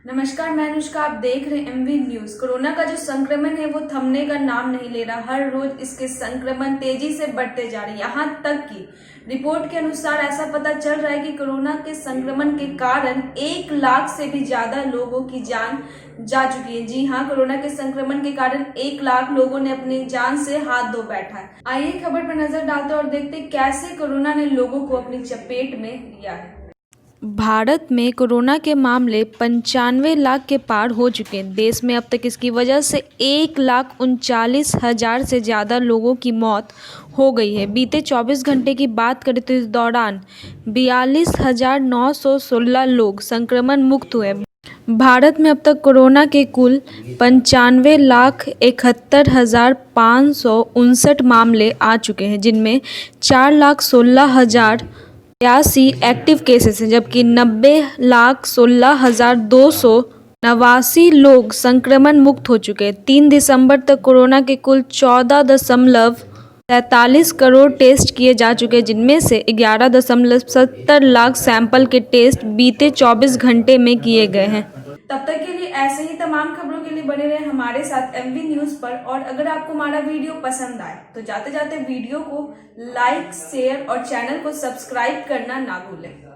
नमस्कार, मैं अनुष्का। आप देख रहे हैं एमवी न्यूज। कोरोना का जो संक्रमण है वो थमने का नाम नहीं ले रहा। हर रोज इसके संक्रमण तेजी से बढ़ते जा रहे हैं। यहाँ तक कि रिपोर्ट के अनुसार ऐसा पता चल रहा है कि कोरोना के संक्रमण के कारण 1 लाख से भी ज्यादा लोगों की जान जा चुकी है। जी हाँ, कोरोना के संक्रमण के कारण 1 लाख लोगों ने अपनी जान से हाथ धो बैठा है। आइए खबर पर नजर डालते और देखते कैसे कोरोना ने लोगों को अपनी चपेट में लिया है। भारत में कोरोना के मामले 95 लाख के पार हो चुके हैं। देश में अब तक इसकी वजह से 1,39,000 से ज़्यादा लोगों की मौत हो गई है। बीते 24 घंटे की बात करें तो इस दौरान 42,916 लोग संक्रमण मुक्त हुए। भारत में अब तक कोरोना के कुल 95,71,559 मामले आ चुके हैं, जिनमें 4,16,000 एक्टिव केसेस हैं, जबकि 90,16,289 लोग संक्रमण मुक्त हो चुके हैं। 3 दिसंबर तक कोरोना के कुल 14.43 करोड़ टेस्ट किए जा चुके हैं, जिनमें से 11.70 लाख सैंपल के टेस्ट बीते 24 घंटे में किए गए हैं। तब तक के लिए ऐसे ही तमाम खबरों के लिए बने रहे हमारे साथ एमवी न्यूज पर। और अगर आपको हमारा वीडियो पसंद आए तो जाते जाते वीडियो को लाइक, शेयर और चैनल को सब्सक्राइब करना ना भूलें।